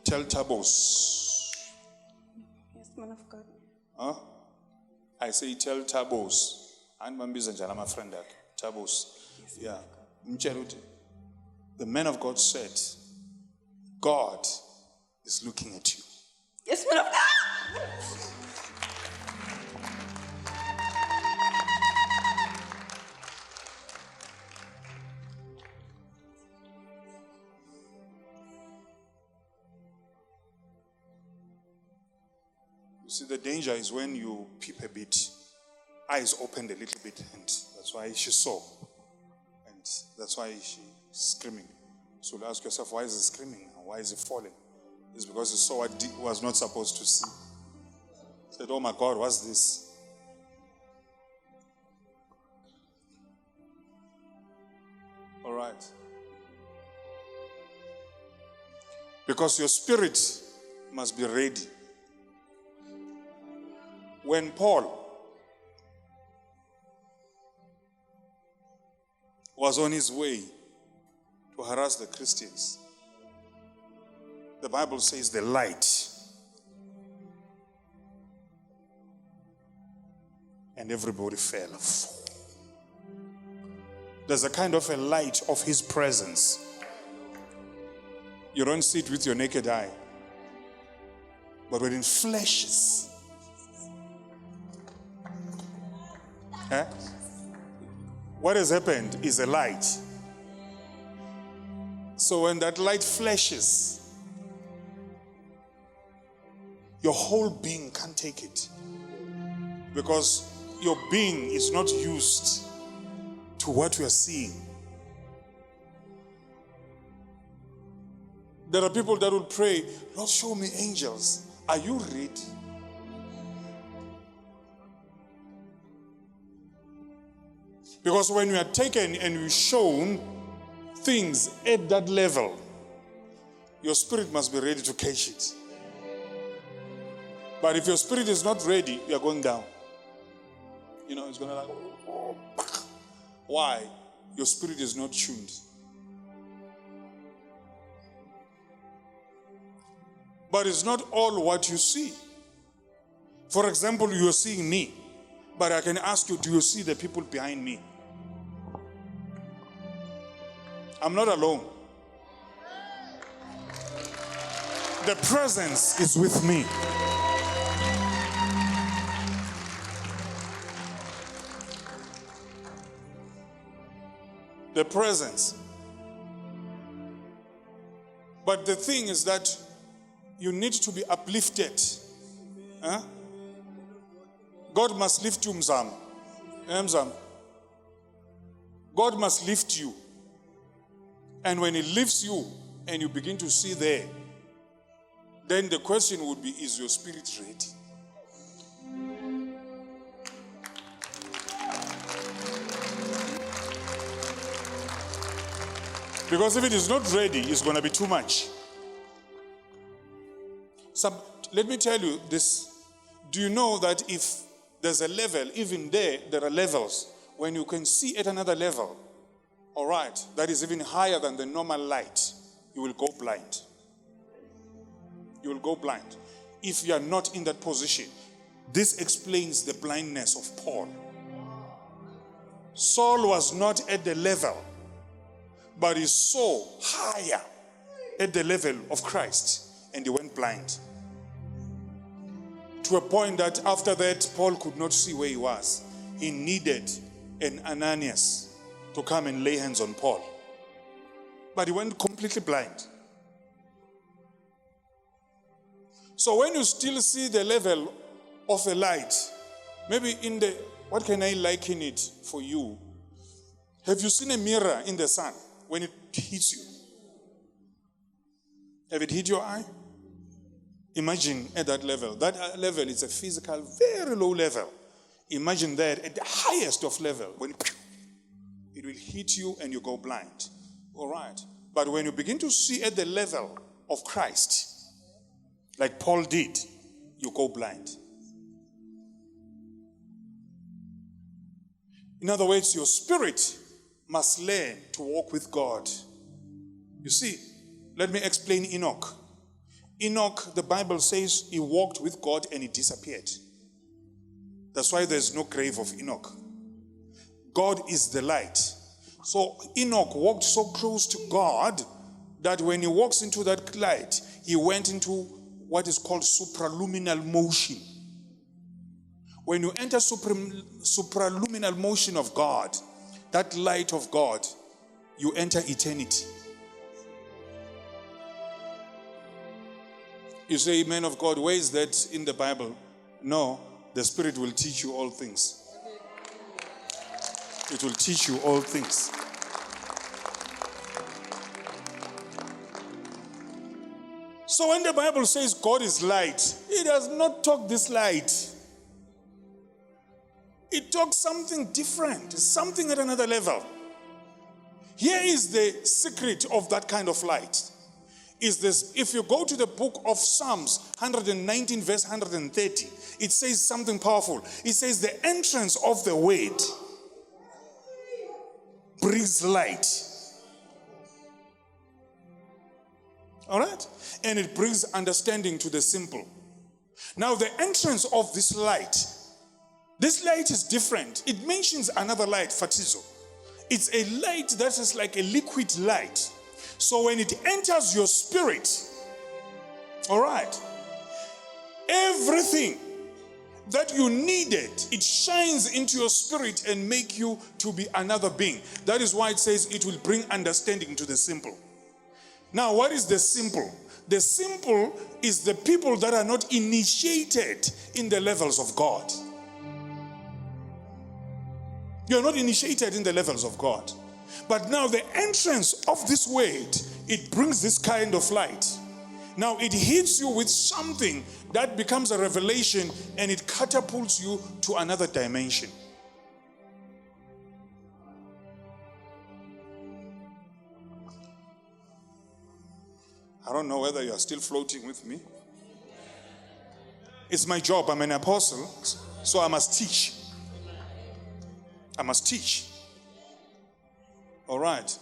Tell Tabos. Yes, man of God. Huh? I say tell Tabos. And my friend Tabos. Yeah. The man of God said, God is looking at you. Yes, man of God. You see, the danger is when you peep a bit, eyes opened a little bit, and that's why she saw. And that's why she's screaming. So you ask yourself, why is he screaming? Why is he falling? It's because he saw what he was not supposed to see. He said, oh my God, what's this? All right. Because your spirit must be ready. When Paul was on his way to harass the Christians, the Bible says the light, and everybody fell. There's a kind of a light of his presence. You don't see it with your naked eye, but when it flashes, what has happened is a light. So when that light flashes, your whole being can't take it, because your being is not used to what we are seeing. There are people that will pray, Lord, show me angels. Are you ready? Because when we are taken and we're shown things at that level, your spirit must be ready to catch it. But if your spirit is not ready, you are going down. You know, it's going to like, oh. Why? Your spirit is not tuned. But it's not all what you see. For example, you're seeing me, but I can ask you, do you see the people behind me? I'm not alone. The presence is with me. The presence. But the thing is that you need to be uplifted. Huh? God must lift you, Mzam. Mzam. God must lift you. And when He lifts you and you begin to see there, then the question would be, is your spirit ready? Because if it is not ready, it's going to be too much. Let me tell you this. Do you know that if there's a level, even there are levels, when you can see at another level, all right, that is even higher than the normal light, you will go blind. You will go blind. If you are not in that position, this explains the blindness of Paul. Saul was not at the level, but he saw higher at the level of Christ, and he went blind. To a point that after that, Paul could not see where he was. He needed an Ananias to come and lay hands on Paul. But he went completely blind. So when you still see the level of a light, maybe what can I liken it for you? Have you seen a mirror in the sun when it hits you? Have it hit your eye? Imagine at that level. That level is a physical, very low level. Imagine that at the highest of level, when it will hit you and you go blind. All right. But when you begin to see at the level of Christ, like Paul did, you go blind. In other words, your spirit must learn to walk with God. You see, let me explain Enoch. Enoch, the Bible says, he walked with God and he disappeared. That's why there's no grave of Enoch. God is the light. So Enoch walked so close to God that when he walks into that light, he went into what is called supraluminal motion. When you enter supraluminal motion of God, that light of God, you enter eternity. You say, man of God, where is that in the Bible? No, the Spirit will teach you all things. It will teach you all things. So when the Bible says God is light, it does not talk this light. It talks something different, something at another level. Here is the secret of that kind of light. Is this, if you go to the book of Psalms 119 verse 130, it says something powerful. It says the entrance of the word brings light. All right? And it brings understanding to the simple. Now the entrance of this light is different. It mentions another light, fatizo. It's a light that is like a liquid light. So when it enters your spirit, all right, everything that you needed, it shines into your spirit and make you to be another being. That is why it says it will bring understanding to the simple. Now, what is the simple? The simple is the people that are not initiated in the levels of God. You're not initiated in the levels of God. But now the entrance of this word, it brings this kind of light. Now it hits you with something that becomes a revelation and it catapults you to another dimension. I don't know whether you are still floating with me. It's my job. I'm an apostle, so I must teach. I must teach. All right.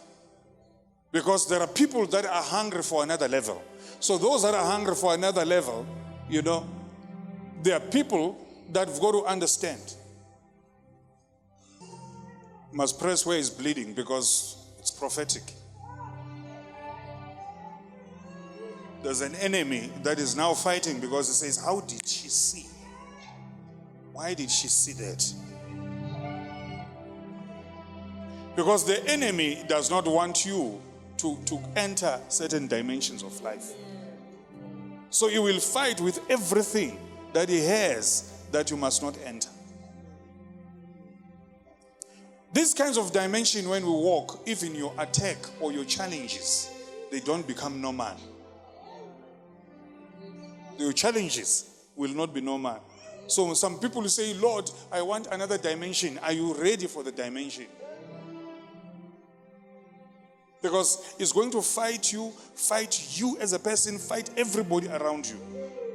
Because there are people that are hungry for another level. So those that are hungry for another level, you know, there are people that have got to understand. Must press where it's bleeding because it's prophetic. There's an enemy that is now fighting because it says, how did she see? Why did she see that? Because the enemy does not want you to enter certain dimensions of life. So he will fight with everything that he has that you must not enter. These kinds of dimension, when we walk, even your attack or your challenges, they don't become normal. Your challenges will not be normal. So some people say, Lord, I want another dimension. Are you ready for the dimension? Because it's going to fight you as a person, fight everybody around you.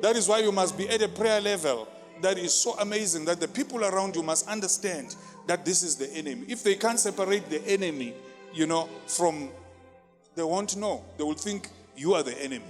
That is why you must be at a prayer level that is so amazing that the people around you must understand that this is the enemy. If they can't separate the enemy, from, they won't know. They will think you are the enemy.